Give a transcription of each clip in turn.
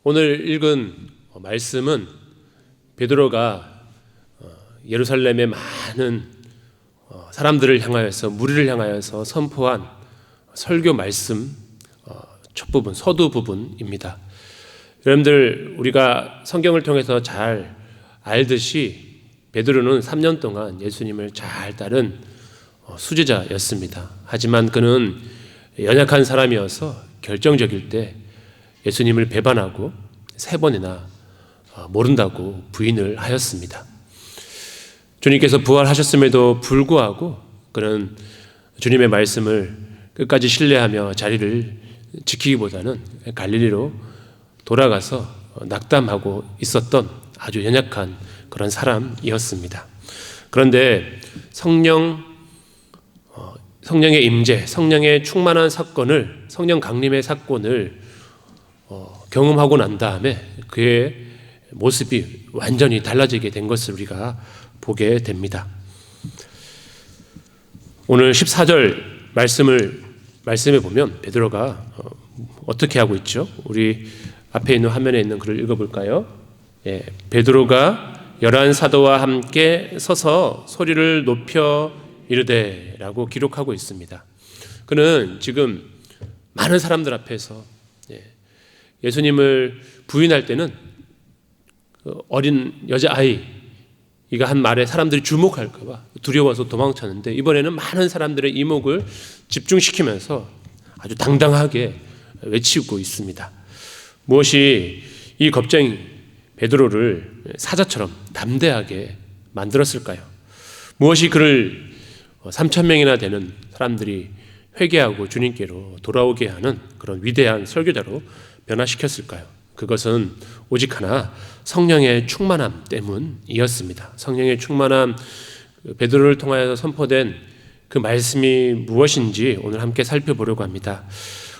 오늘 읽은 말씀은 베드로가 예루살렘의 많은 사람들을 향하여서, 무리를 향하여서 선포한 설교 말씀 첫 부분, 서두 부분입니다. 여러분들, 우리가 성경을 통해서 잘 알듯이 베드로는 3년 동안 예수님을 잘 따른 수제자였습니다. 하지만 그는 연약한 사람이어서 결정적일 때 예수님을 배반하고 3번이나 모른다고 부인을 하였습니다. 주님께서 부활하셨음에도 불구하고 그는 주님의 말씀을 끝까지 신뢰하며 자리를 지키기보다는 갈릴리로 돌아가서 낙담하고 있었던 아주 연약한 그런 사람이었습니다. 그런데 성령의 임재, 성령의 충만한 사건을, 성령 강림의 사건을 경험하고 난 다음에 그의 모습이 완전히 달라지게 된 것을 우리가 보게 됩니다. 오늘 14절 말씀에 보면 베드로가 어떻게 하고 있죠? 우리 앞에 있는 화면에 있는 글을 읽어볼까요? 베드로가 11사도와 함께 서서 소리를 높여 이르되 라고 기록하고 있습니다. 그는 지금 많은 사람들 앞에서 예수님을 부인할 때는 어린 여자아이가 한 말에 사람들이 주목할까 봐 두려워서 도망쳤는데, 이번에는 많은 사람들의 이목을 집중시키면서 아주 당당하게 외치고 있습니다. 무엇이 이 겁쟁이 베드로를 사자처럼 담대하게 만들었을까요? 무엇이 그를 3,000명이나 되는 사람들이 회개하고 주님께로 돌아오게 하는 그런 위대한 설교자로 변화시켰을까요? 그것은 오직 하나, 성령의 충만함 때문이었습니다. 성령의 충만함, 베드로를 통하여 선포된 그 말씀이 무엇인지 오늘 함께 살펴보려고 합니다.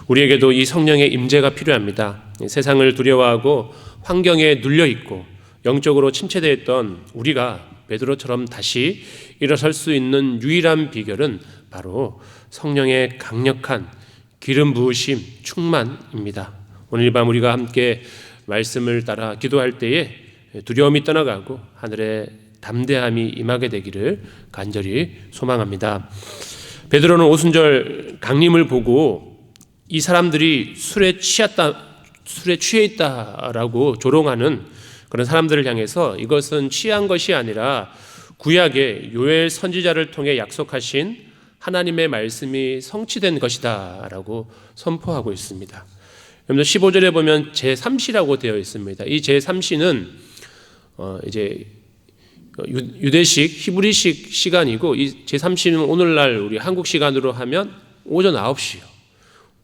우리에게도 이 성령의 임재가 필요합니다. 세상을 두려워하고 환경에 눌려있고 영적으로 침체되어 있던 우리가 베드로처럼 다시 일어설 수 있는 유일한 비결은 바로 성령의 강력한 기름 부으심, 충만입니다. 오늘 밤 우리가 함께 말씀을 따라 기도할 때에 두려움이 떠나가고 하늘의 담대함이 임하게 되기를 간절히 소망합니다. 베드로는 오순절 강림을 보고 이 사람들이 술에 취해 있다라고 조롱하는 그런 사람들을 향해서 이것은 취한 것이 아니라 구약의 요엘 선지자를 통해 약속하신 하나님의 말씀이 성취된 것이다 라고 선포하고 있습니다. 여러분들 15절에 보면 제3시라고 되어 있습니다. 이 제3시는 이제 유대식, 히브리식 시간이고, 이 제3시는 오늘날 우리 한국 시간으로 하면 오전 9시요.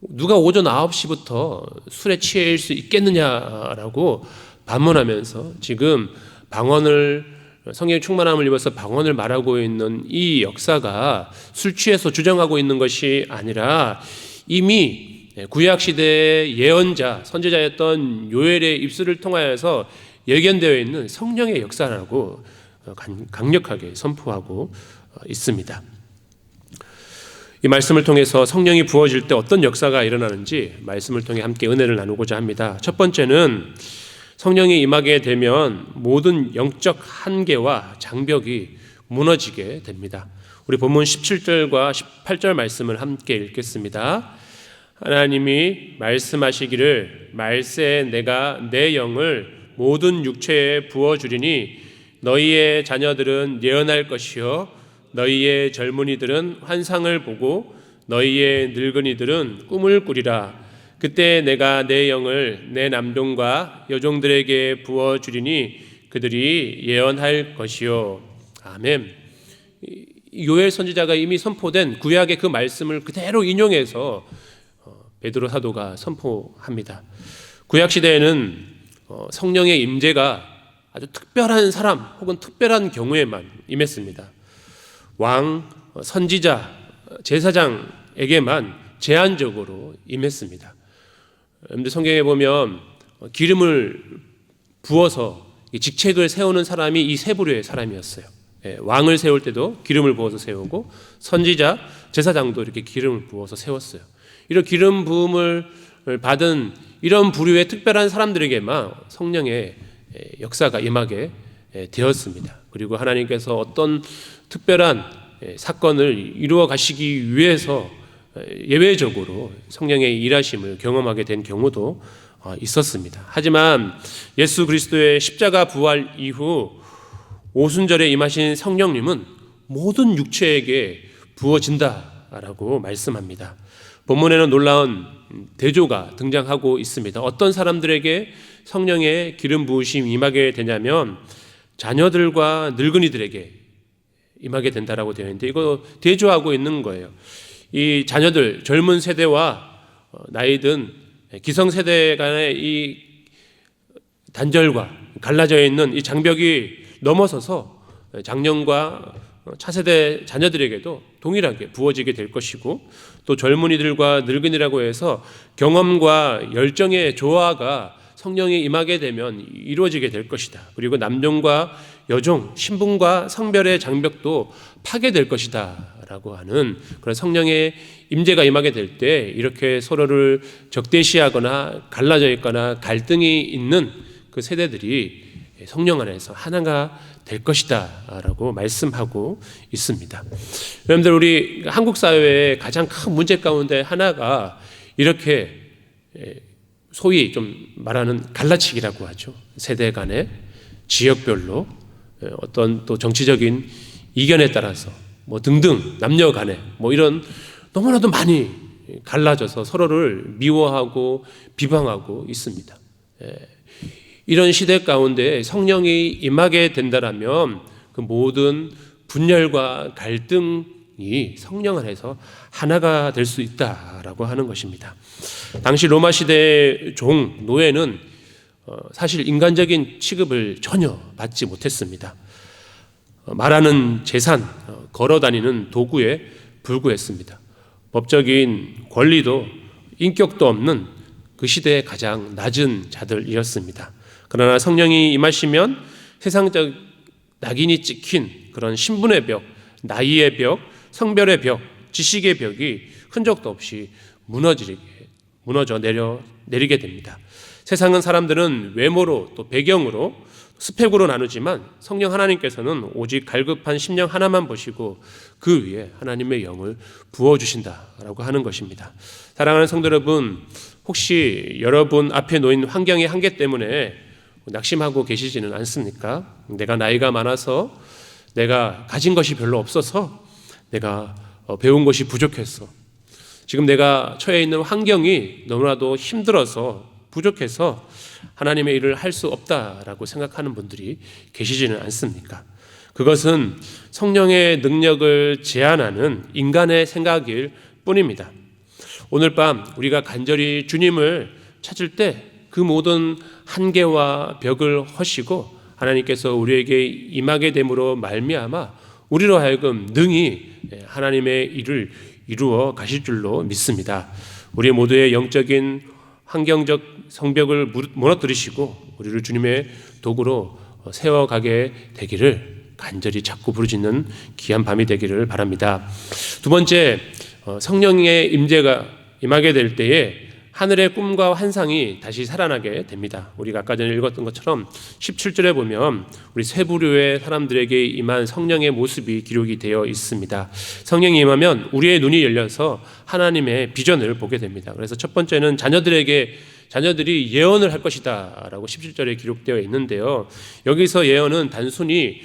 누가 오전 9시부터 술에 취해 수 있겠느냐라고 반문하면서 지금 성령의 충만함을 입어서 방언을 말하고 있는 이 역사가 술 취해서 주장하고 있는 것이 아니라 이미 구약시대의 예언자, 선지자였던 요엘의 입술을 통하여서 예견되어 있는 성령의 역사라고 강력하게 선포하고 있습니다. 이 말씀을 통해서 성령이 부어질 때 어떤 역사가 일어나는지 말씀을 통해 함께 은혜를 나누고자 합니다. 첫 번째는 성령이 임하게 되면 모든 영적 한계와 장벽이 무너지게 됩니다. 우리 본문 17절과 18절 말씀을 함께 읽겠습니다. 하나님이 말씀하시기를 말세에 내가 내 영을 모든 육체에 부어주리니 너희의 자녀들은 예언할 것이요 너희의 젊은이들은 환상을 보고 너희의 늙은이들은 꿈을 꾸리라. 그때 내가 내 영을 내 남종과 여종들에게 부어주리니 그들이 예언할 것이요. 아멘. 요엘 선지자가 이미 선포된 구약의 그 말씀을 그대로 인용해서 베드로 사도가 선포합니다. 구약 시대에는 성령의 임재가 아주 특별한 사람 혹은 특별한 경우에만 임했습니다. 왕, 선지자, 제사장에게만 제한적으로 임했습니다. 여러분들 성경에 보면 기름을 부어서 직책을 세우는 사람이 이 세 부류의 사람이었어요. 왕을 세울 때도 기름을 부어서 세우고 선지자, 제사장도 이렇게 기름을 부어서 세웠어요. 이런 기름 부음을 받은 이런 부류의 특별한 사람들에게만 성령의 역사가 임하게 되었습니다. 그리고 하나님께서 어떤 특별한 사건을 이루어 가시기 위해서 예외적으로 성령의 일하심을 경험하게 된 경우도 있었습니다. 하지만 예수 그리스도의 십자가 부활 이후 오순절에 임하신 성령님은 모든 육체에게 부어진다라고 말씀합니다. 본문에는 놀라운 대조가 등장하고 있습니다. 어떤 사람들에게 성령의 기름 부으심이 임하게 되냐면 자녀들과 늙은이들에게 임하게 된다라고 되어 있는데, 이거 대조하고 있는 거예요. 이 자녀들, 젊은 세대와 나이든 기성세대 간의 이 단절과 갈라져 있는 이 장벽이 넘어서서 장년과 차세대 자녀들에게도 동일하게 부어지게 될 것이고, 또 젊은이들과 늙은이라고 해서 경험과 열정의 조화가 성령이 임하게 되면 이루어지게 될 것이다. 그리고 남종과 여종, 신분과 성별의 장벽도 파괴될 것이다 라고 하는 그런 성령의 임재가 임하게 될 때 이렇게 서로를 적대시하거나 갈라져 있거나 갈등이 있는 그 세대들이 성령 안에서 하나가 될 것이다 라고 말씀하고 있습니다. 여러분들, 우리 한국 사회의 가장 큰 문제 가운데 하나가 이렇게 소위 좀 말하는 갈라치기라고 하죠. 세대 간에, 지역별로, 어떤 또 정치적인 이견에 따라서 뭐 등등 남녀 간에 뭐 이런 너무나도 많이 갈라져서 서로를 미워하고 비방하고 있습니다. 이런 시대 가운데 성령이 임하게 된다라면 그 모든 분열과 갈등이 성령 안에서 하나가 될 수 있다라고 하는 것입니다. 당시 로마 시대의 종, 노예는 사실 인간적인 취급을 전혀 받지 못했습니다. 말하는 재산, 걸어다니는 도구에 불구했습니다. 법적인 권리도 인격도 없는 그 시대의 가장 낮은 자들이었습니다. 그러나 성령이 임하시면 세상적 낙인이 찍힌 그런 신분의 벽, 나이의 벽, 성별의 벽, 지식의 벽이 흔적도 없이 무너져 내리게 됩니다. 세상은 사람들은 외모로 또 배경으로 스펙으로 나누지만 성령 하나님께서는 오직 갈급한 심령 하나만 보시고 그 위에 하나님의 영을 부어주신다라고 하는 것입니다. 사랑하는 성도 여러분, 혹시 여러분 앞에 놓인 환경의 한계 때문에 낙심하고 계시지는 않습니까? 내가 나이가 많아서, 내가 가진 것이 별로 없어서, 내가 배운 것이 부족해서, 지금 내가 처해 있는 환경이 너무나도 힘들어서 부족해서 하나님의 일을 할 수 없다라고 생각하는 분들이 계시지는 않습니까? 그것은 성령의 능력을 제한하는 인간의 생각일 뿐입니다. 오늘 밤 우리가 간절히 주님을 찾을 때 그 모든 한계와 벽을 허시고 하나님께서 우리에게 임하게 됨으로 말미암아 우리로 하여금 능히 하나님의 일을 이루어 가실 줄로 믿습니다. 우리 모두의 영적인 환경적 성벽을 무너뜨리시고 우리를 주님의 도구로 세워가게 되기를 간절히 자꾸 부르짖는 귀한 밤이 되기를 바랍니다. 두 번째, 성령의 임재가 임하게 될 때에 하늘의 꿈과 환상이 다시 살아나게 됩니다. 우리가 아까 전에 읽었던 것처럼 17절에 보면 우리 세 부류의 사람들에게 임한 성령의 모습이 기록이 되어 있습니다. 성령이 임하면 우리의 눈이 열려서 하나님의 비전을 보게 됩니다. 그래서 첫 번째는 자녀들이 예언을 할 것이다 라고 17절에 기록되어 있는데요, 여기서 예언은 단순히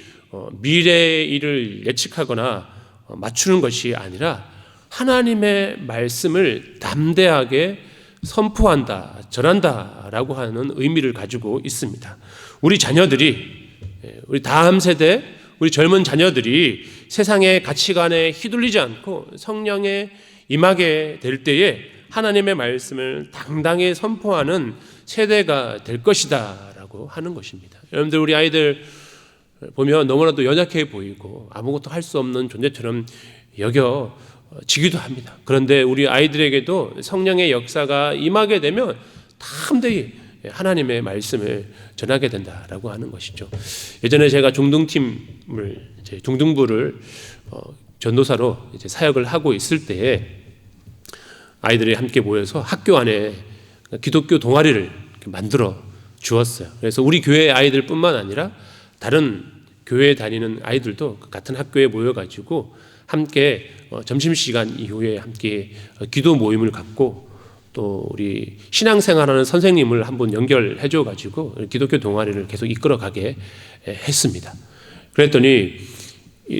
미래의 일을 예측하거나 맞추는 것이 아니라 하나님의 말씀을 담대하게 선포한다, 전한다라고 하는 의미를 가지고 있습니다. 우리 자녀들이, 우리 다음 세대, 우리 젊은 자녀들이 세상의 가치관에 휘둘리지 않고 성령에 임하게 될 때에 하나님의 말씀을 당당히 선포하는 세대가 될 것이다 라고 하는 것입니다. 여러분들, 우리 아이들 보면 너무나도 연약해 보이고 아무것도 할 수 없는 존재처럼 여겨지기도 합니다. 그런데 우리 아이들에게도 성령의 역사가 임하게 되면 담대히 하나님의 말씀을 전하게 된다라고 하는 것이죠. 예전에 제가 중등부를 전도사로 사역을 하고 있을 때에 아이들이 함께 모여서 학교 안에 기독교 동아리를 만들어 주었어요. 그래서 우리 교회 아이들뿐만 아니라 다른 교회에 다니는 아이들도 같은 학교에 모여가지고 함께 점심시간 이후에 함께 기도 모임을 갖고 또 우리 신앙생활하는 선생님을 한번 연결해 줘가지고 기독교 동아리를 계속 이끌어가게 했습니다. 그랬더니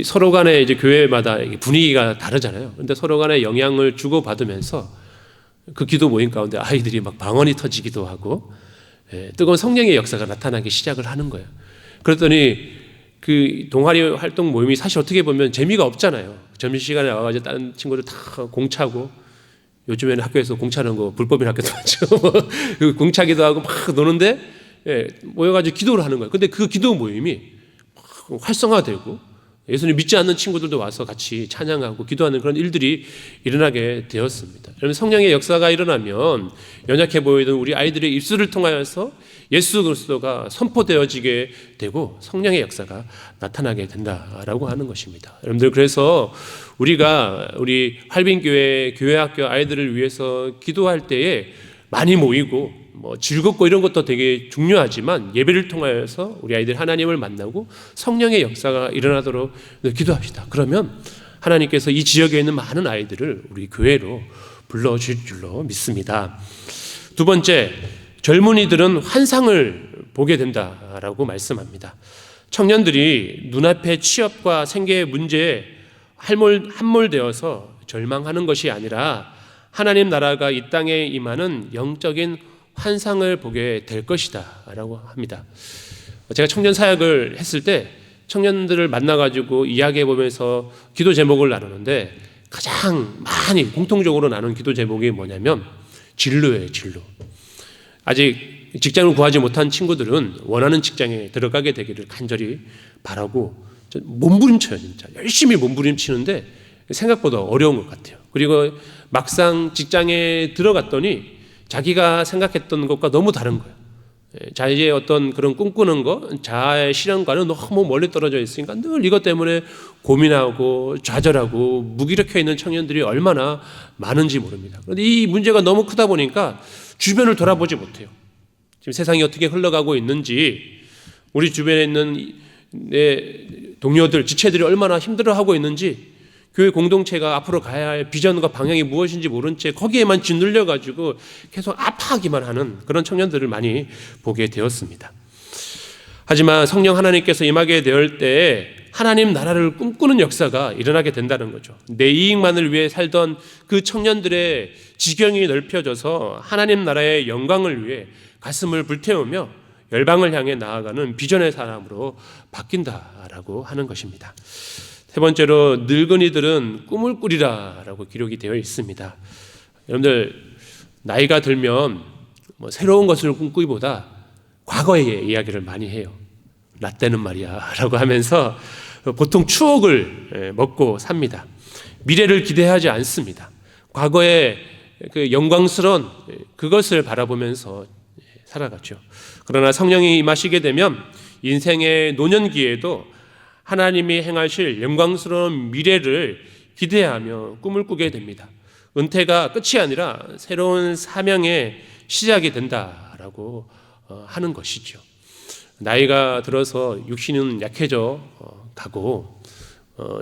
서로 간에 이제 교회마다 분위기가 다르잖아요. 근데 서로 간에 영향을 주고받으면서 그 기도 모임 가운데 아이들이 막 방언이 터지기도 하고 뜨거운 성령의 역사가 나타나기 시작을 하는 거예요. 그랬더니 그 동아리 활동 모임이 사실 어떻게 보면 재미가 없잖아요. 점심시간에 와가지고 다른 친구들 다 공차고, 요즘에는 학교에서 공차는 거 불법인 학교도 많죠. 공차기도 하고 막 노는데 모여가지고 기도를 하는 거예요. 근데 그 기도 모임이 막 활성화되고 예수님 믿지 않는 친구들도 와서 같이 찬양하고 기도하는 그런 일들이 일어나게 되었습니다. 여러분, 성령의 역사가 일어나면 연약해 보이던 우리 아이들의 입술을 통하여서 예수 그리스도가 선포되어지게 되고 성령의 역사가 나타나게 된다라고 하는 것입니다. 여러분들, 그래서 우리가 우리 활빈교회 교회학교 아이들을 위해서 기도할 때에 많이 모이고 즐겁고 이런 것도 되게 중요하지만 예배를 통하여서 우리 아이들 하나님을 만나고 성령의 역사가 일어나도록 기도합시다. 그러면 하나님께서 이 지역에 있는 많은 아이들을 우리 교회로 불러줄 줄로 믿습니다. 두 번째, 젊은이들은 환상을 보게 된다라고 말씀합니다. 청년들이 눈앞의 취업과 생계의 문제에 함몰되어서 절망하는 것이 아니라 하나님 나라가 이 땅에 임하는 영적인 환상을 보게 될 것이다 라고 합니다. 제가 청년 사역을 했을 때 청년들을 만나가지고 이야기해보면서 기도 제목을 나누는데 가장 많이 공통적으로 나눈 기도 제목이 뭐냐면 진로예요. 진로. 아직 직장을 구하지 못한 친구들은 원하는 직장에 들어가게 되기를 간절히 바라고 몸부림쳐요. 진짜 열심히 몸부림치는데 생각보다 어려운 것 같아요. 그리고 막상 직장에 들어갔더니 자기가 생각했던 것과 너무 다른 거예요. 자기의 어떤 그런 꿈꾸는 것, 자아의 실현과는 너무 멀리 떨어져 있으니까 늘 이것 때문에 고민하고 좌절하고 무기력해 있는 청년들이 얼마나 많은지 모릅니다. 그런데 이 문제가 너무 크다 보니까 주변을 돌아보지 못해요. 지금 세상이 어떻게 흘러가고 있는지, 우리 주변에 있는 내 동료들, 지체들이 얼마나 힘들어하고 있는지, 교회 공동체가 앞으로 가야 할 비전과 방향이 무엇인지 모른 채 거기에만 짓눌려가지고 계속 아파하기만 하는 그런 청년들을 많이 보게 되었습니다. 하지만 성령 하나님께서 임하게 될 때 하나님 나라를 꿈꾸는 역사가 일어나게 된다는 거죠. 내 이익만을 위해 살던 그 청년들의 지경이 넓혀져서 하나님 나라의 영광을 위해 가슴을 불태우며 열방을 향해 나아가는 비전의 사람으로 바뀐다라고 하는 것입니다. 세 번째로, 늙은이들은 꿈을 꾸리라 라고 기록이 되어 있습니다. 여러분들, 나이가 들면 새로운 것을 꿈꾸기보다 과거의 이야기를 많이 해요. 나 때는 말이야 라고 하면서 보통 추억을 먹고 삽니다. 미래를 기대하지 않습니다. 과거의 그 영광스러운 그것을 바라보면서 살아가죠. 그러나 성령이 임하시게 되면 인생의 노년기에도 하나님이 행하실 영광스러운 미래를 기대하며 꿈을 꾸게 됩니다. 은퇴가 끝이 아니라 새로운 사명의 시작이 된다라고 하는 것이죠. 나이가 들어서 육신은 약해져 가고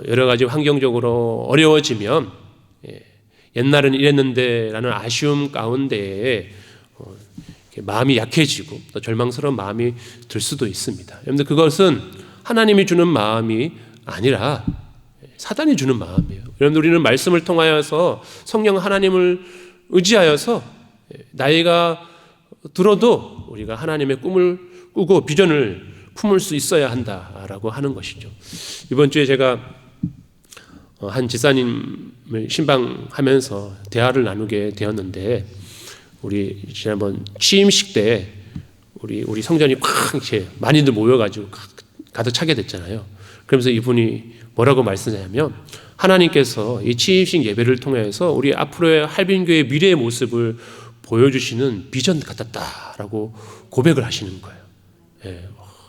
여러 가지 환경적으로 어려워지면 옛날은 이랬는데 라는 아쉬움 가운데에 마음이 약해지고 또 절망스러운 마음이 들 수도 있습니다. 여러분들, 그것은 하나님이 주는 마음이 아니라 사단이 주는 마음이에요. 여러분, 우리는 말씀을 통하여서 성령 하나님을 의지하여서 나이가 들어도 우리가 하나님의 꿈을 꾸고 비전을 품을 수 있어야 한다라고 하는 것이죠. 이번 주에 제가 한 지사님을 신방하면서 대화를 나누게 되었는데, 우리 지난번 취임식 때 우리 성전이 꽉 이렇게 많이들 모여가지고 가득 차게 됐잖아요. 그러면서 이분이 뭐라고 말씀하냐면, 하나님께서 이 취임식 예배를 통해서 우리 앞으로의 할빈교회의 미래의 모습을 보여주시는 비전 같았다라고 고백을 하시는 거예요.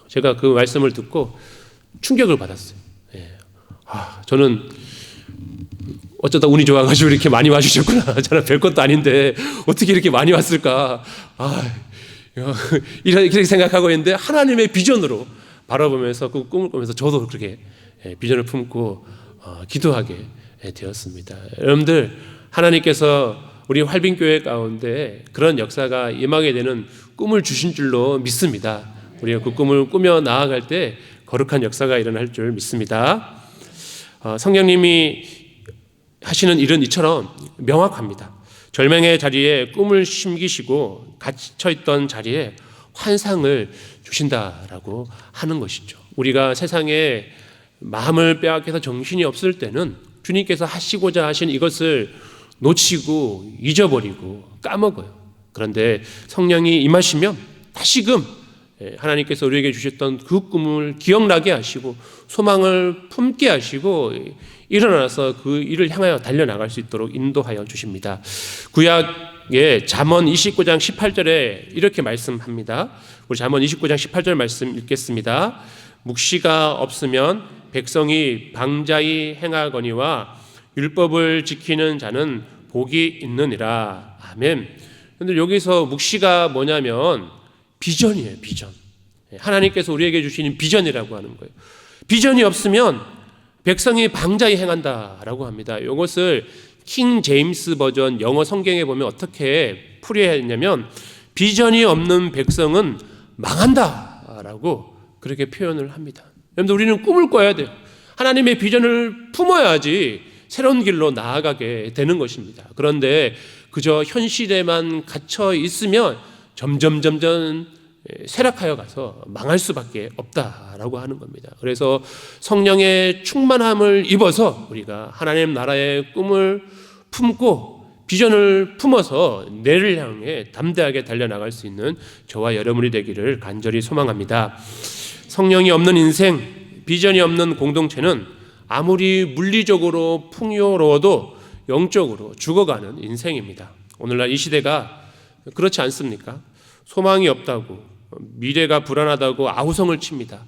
제가 그 말씀을 듣고 충격을 받았어요. 저는 어쩌다 운이 좋아가지고 이렇게 많이 와주셨구나. 저는 별것도 아닌데 어떻게 이렇게 많이 왔을까. 이렇게 생각하고 있는데 하나님의 비전으로 바라보면서 그 꿈을 꾸면서 저도 그렇게 비전을 품고 기도하게 되었습니다. 여러분들, 하나님께서 우리 활빈교회 가운데 그런 역사가 임하게 되는 꿈을 주신 줄로 믿습니다. 우리가 그 꿈을 꾸며 나아갈 때 거룩한 역사가 일어날 줄 믿습니다. 성령님이 하시는 일은 이처럼 명확합니다. 절망의 자리에 꿈을 심기시고 갇혀있던 자리에 환상을 주신다라고 하는 것이죠. 우리가 세상에 마음을 빼앗겨서 정신이 없을 때는 주님께서 하시고자 하신 이것을 놓치고 잊어버리고 까먹어요. 그런데 성령이 임하시면 다시금 하나님께서 우리에게 주셨던 그 꿈을 기억나게 하시고 소망을 품게 하시고 일어나서 그 일을 향하여 달려나갈 수 있도록 인도하여 주십니다. 구약의 잠언 29장 18절에 이렇게 말씀합니다. 우리 잠언 29장 18절 말씀 읽겠습니다. 묵시가 없으면 백성이 방자히 행하거니와 율법을 지키는 자는 복이 있느니라. 아멘. 그런데 여기서 묵시가 뭐냐면 비전이에요. 비전. 하나님께서 우리에게 주시는 비전이라고 하는 거예요. 비전이 없으면 백성이 방자히 행한다라고 합니다. 이것을 킹 제임스 버전 영어 성경에 보면 어떻게 풀이해야 했냐면 비전이 없는 백성은 망한다라고 그렇게 표현을 합니다. 여러분들, 우리는 꿈을 꿔야 돼요. 하나님의 비전을 품어야지 새로운 길로 나아가게 되는 것입니다. 그런데 그저 현실에만 갇혀 있으면 점점 쇠락하여 가서 망할 수밖에 없다라고 하는 겁니다. 그래서 성령의 충만함을 입어서 우리가 하나님 나라의 꿈을 품고 비전을 품어서 내를 향해 담대하게 달려나갈 수 있는 저와 여러분이 되기를 간절히 소망합니다. 성령이 없는 인생, 비전이 없는 공동체는 아무리 물리적으로 풍요로워도 영적으로 죽어가는 인생입니다. 오늘날 이 시대가 그렇지 않습니까? 소망이 없다고, 미래가 불안하다고 아우성을 칩니다.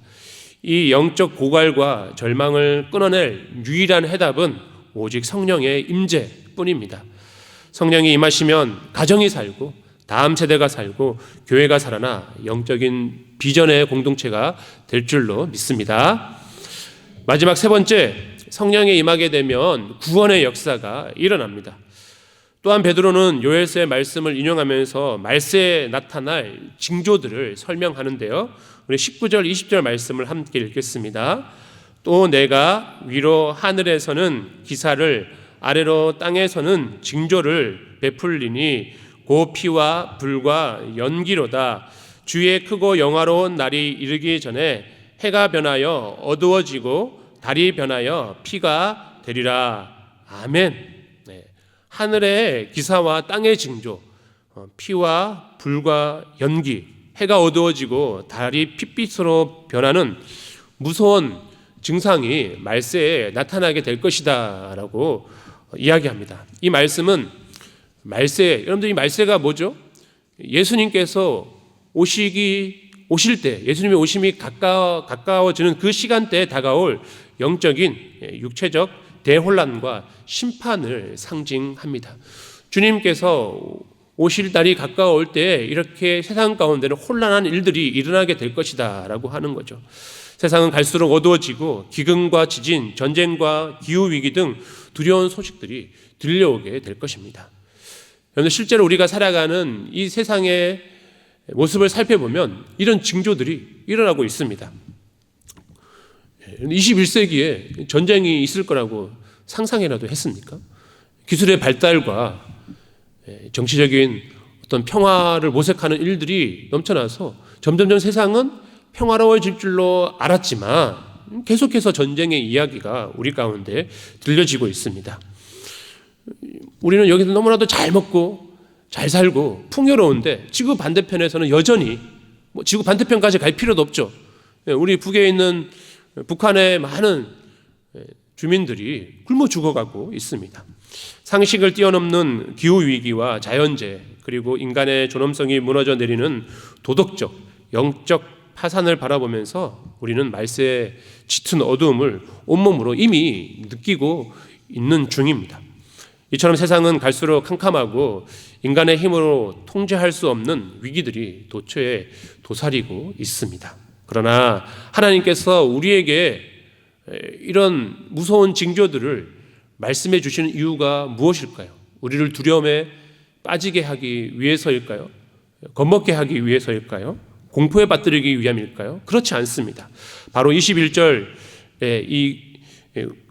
이 영적 고갈과 절망을 끊어낼 유일한 해답은 오직 성령의 임재뿐입니다. 성령이 임하시면 가정이 살고 다음 세대가 살고 교회가 살아나 영적인 비전의 공동체가 될 줄로 믿습니다. 마지막 세 번째, 성령이 임하게 되면 구원의 역사가 일어납니다. 또한 베드로는 요엘서의 말씀을 인용하면서 말세에 나타날 징조들을 설명하는데요. 우리 19절 20절 말씀을 함께 읽겠습니다. 또 내가 위로 하늘에서는 기사를 아래로 땅에서는 징조를 베풀리니 고 피와 불과 연기로다. 주의 크고 영화로운 날이 이르기 전에 해가 변하여 어두워지고 달이 변하여 피가 되리라. 아멘. 네. 하늘의 기사와 땅의 징조, 피와 불과 연기, 해가 어두워지고 달이 핏빛으로 변하는 무서운 증상이 말세에 나타나게 될 것이다 라고 이야기합니다. 이 말씀은 말세, 여러분들 이 말세가 뭐죠? 예수님께서 오실 때, 예수님의 오심이 가까워지는 그 시간대에 다가올 영적인 육체적 대혼란과 심판을 상징합니다. 주님께서 오실 날이 가까울 때 이렇게 세상 가운데는 혼란한 일들이 일어나게 될 것이다 라고 하는 거죠. 세상은 갈수록 어두워지고 기근과 지진, 전쟁과 기후위기 등 두려운 소식들이 들려오게 될 것입니다. 그런데 실제로 우리가 살아가는 이 세상의 모습을 살펴보면 이런 징조들이 일어나고 있습니다. 21세기에 전쟁이 있을 거라고 상상이라도 했습니까? 기술의 발달과 정치적인 어떤 평화를 모색하는 일들이 넘쳐나서 점점 세상은 평화로워질 줄로 알았지만 계속해서 전쟁의 이야기가 우리 가운데 들려지고 있습니다. 우리는 여기서 너무나도 잘 먹고 잘 살고 풍요로운데 지구 반대편에서는 여전히 지구 반대편까지 갈 필요도 없죠. 우리 북에 있는 북한의 많은 주민들이 굶어 죽어가고 있습니다. 상식을 뛰어넘는 기후위기와 자연재해, 그리고 인간의 존엄성이 무너져 내리는 도덕적, 영적 파산을 바라보면서 우리는 말세의 짙은 어두움을 온몸으로 이미 느끼고 있는 중입니다. 이처럼 세상은 갈수록 캄캄하고 인간의 힘으로 통제할 수 없는 위기들이 도처에 도사리고 있습니다. 그러나 하나님께서 우리에게 이런 무서운 징조들을 말씀해 주시는 이유가 무엇일까요? 우리를 두려움에 빠지게 하기 위해서일까요? 겁먹게 하기 위해서일까요? 공포에 빠뜨리기 위함일까요? 그렇지 않습니다. 바로 21절에 이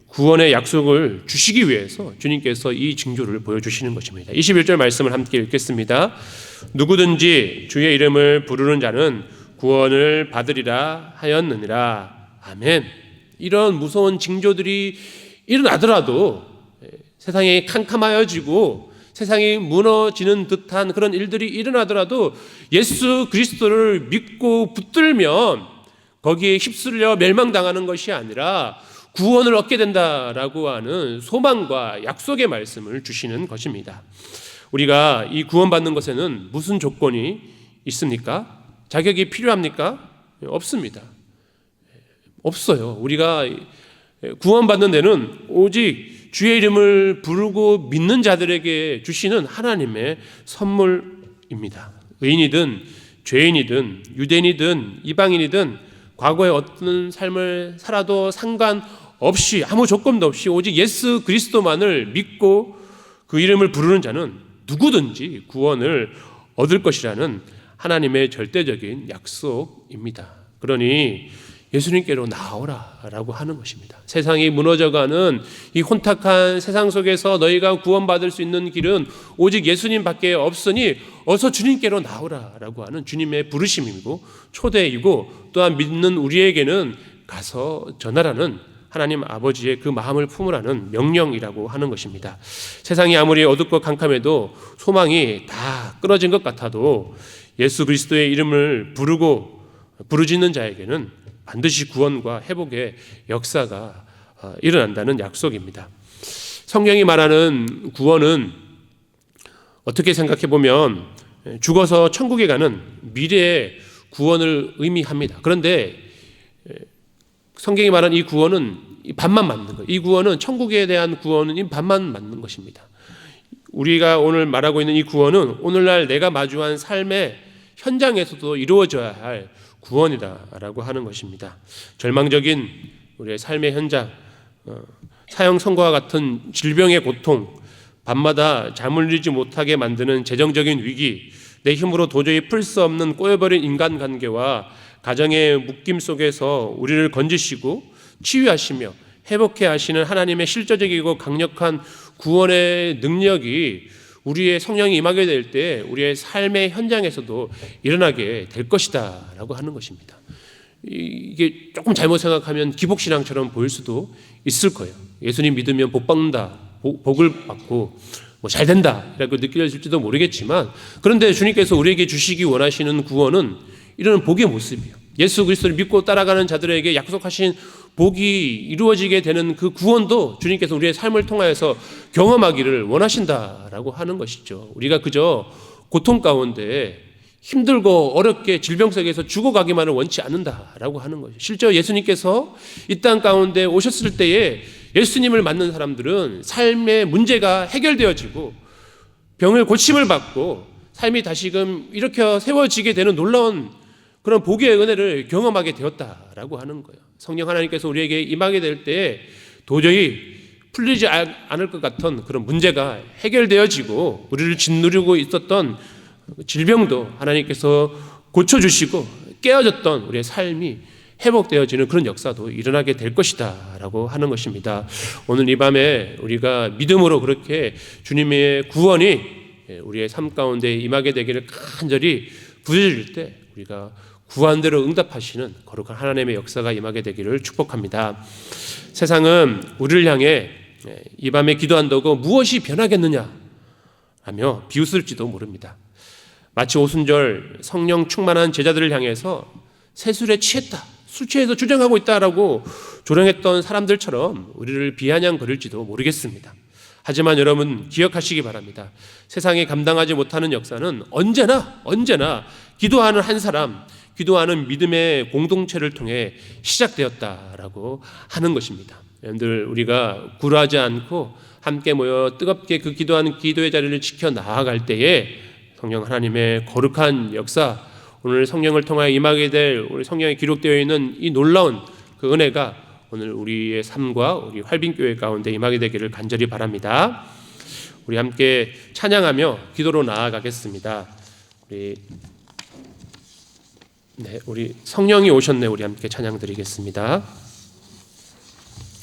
구원의 약속을 주시기 위해서 주님께서 이 징조를 보여주시는 것입니다. 21절 말씀을 함께 읽겠습니다. 누구든지 주의 이름을 부르는 자는 구원을 받으리라 하였느니라. 아멘. 이런 무서운 징조들이 일어나더라도 세상이 캄캄하여지고 세상이 무너지는 듯한 그런 일들이 일어나더라도 예수 그리스도를 믿고 붙들면 거기에 휩쓸려 멸망당하는 것이 아니라 구원을 얻게 된다라고 하는 소망과 약속의 말씀을 주시는 것입니다. 우리가 이 구원받는 것에는 무슨 조건이 있습니까? 자격이 필요합니까? 없습니다. 없어요. 우리가 구원받는 데는 오직 주의 이름을 부르고 믿는 자들에게 주시는 하나님의 선물입니다. 의인이든 죄인이든 유대인이든 이방인이든 과거에 어떤 삶을 살아도 상관없이 아무 조건도 없이 오직 예수 그리스도만을 믿고 그 이름을 부르는 자는 누구든지 구원을 얻을 것이라는 하나님의 절대적인 약속입니다. 그러니 예수님께로 나오라라고 하는 것입니다. 세상이 무너져가는 이 혼탁한 세상 속에서 너희가 구원받을 수 있는 길은 오직 예수님밖에 없으니 어서 주님께로 나오라라고 하는 주님의 부르심이고 초대이고 또한 믿는 우리에게는 가서 전하라는 하나님 아버지의 그 마음을 품으라는 명령이라고 하는 것입니다. 세상이 아무리 어둡고 캄캄해도 소망이 다 끊어진 것 같아도 예수 그리스도의 이름을 부르짖는 자에게는 반드시 구원과 회복의 역사가 일어난다는 약속입니다. 성경이 말하는 구원은 어떻게 생각해 보면 죽어서 천국에 가는 미래의 구원을 의미합니다. 그런데 성경이 말하는 이 구원은 반만 맞는 거예요. 이 구원은 천국에 대한 구원은 반만 맞는 것입니다. 우리가 오늘 말하고 있는 이 구원은 오늘날 내가 마주한 삶의 현장에서도 이루어져야 할 구원이다라고 하는 것입니다. 절망적인 우리의 삶의 현장, 사형 선고와 같은 질병의 고통, 밤마다 잠을 이루지 못하게 만드는 재정적인 위기, 내 힘으로 도저히 풀 수 없는 꼬여버린 인간관계와 가정의 묶임 속에서 우리를 건지시고 치유하시며 회복해 하시는 하나님의 실제적이고 강력한 구원의 능력이 우리의 성령이 임하게 될 때 우리의 삶의 현장에서도 일어나게 될 것이다 라고 하는 것입니다. 이게 조금 잘못 생각하면 기복신앙처럼 보일 수도 있을 거예요. 예수님 믿으면 복 받는다, 복을 받고 잘 된다 라고 느껴질지도 모르겠지만, 그런데 주님께서 우리에게 주시기 원하시는 구원은 이런 복의 모습이에요. 예수 그리스도를 믿고 따라가는 자들에게 약속하신 복이 이루어지게 되는 그 구원도 주님께서 우리의 삶을 통하여서 경험하기를 원하신다라고 하는 것이죠. 우리가 그저 고통 가운데 힘들고 어렵게 질병 속에서 죽어가기만을 원치 않는다라고 하는 것이죠. 실제 예수님께서 이 땅 가운데 오셨을 때에 예수님을 만난 사람들은 삶의 문제가 해결되어지고 병을 고침을 받고 삶이 다시금 이렇게 세워지게 되는 놀라운 그런 복의 은혜를 경험하게 되었다라고 하는 거예요. 성령 하나님께서 우리에게 임하게 될 때 도저히 풀리지 않을 것 같은 그런 문제가 해결되어지고 우리를 짓누르고 있었던 질병도 하나님께서 고쳐주시고 깨어졌던 우리의 삶이 회복되어지는 그런 역사도 일어나게 될 것이다 라고 하는 것입니다. 오늘 이 밤에 우리가 믿음으로 그렇게 주님의 구원이 우리의 삶 가운데 임하게 되기를 간절히 부르짖을 때 우리가 구한 대로 응답하시는 거룩한 하나님의 역사가 임하게 되기를 축복합니다. 세상은 우리를 향해 이 밤에 기도한다고 무엇이 변하겠느냐 하며 비웃을지도 모릅니다. 마치 오순절 성령 충만한 제자들을 향해서 세술에 취했다, 술 취해서 주장하고 있다라고 조롱했던 사람들처럼 우리를 비아냥거릴지도 모르겠습니다. 하지만 여러분 기억하시기 바랍니다. 세상에 감당하지 못하는 역사는 언제나 기도하는 한 사람, 기도하는 믿음의 공동체를 통해 시작되었다라고 하는 것입니다. 여러분들 우리가 굴하지 않고 함께 모여 뜨겁게 그 기도하는 기도의 자리를 지켜 나아갈 때에 성령 하나님의 거룩한 역사, 오늘 성령을 통하여 임하게 될 우리 성경에 기록되어 있는 이 놀라운 그 은혜가 오늘 우리의 삶과 우리 활빈교회 가운데 임하게 되기를 간절히 바랍니다. 우리 함께 찬양하며 기도로 나아가겠습니다. 우리 성령이 오셨네. 우리 함께 찬양 드리겠습니다.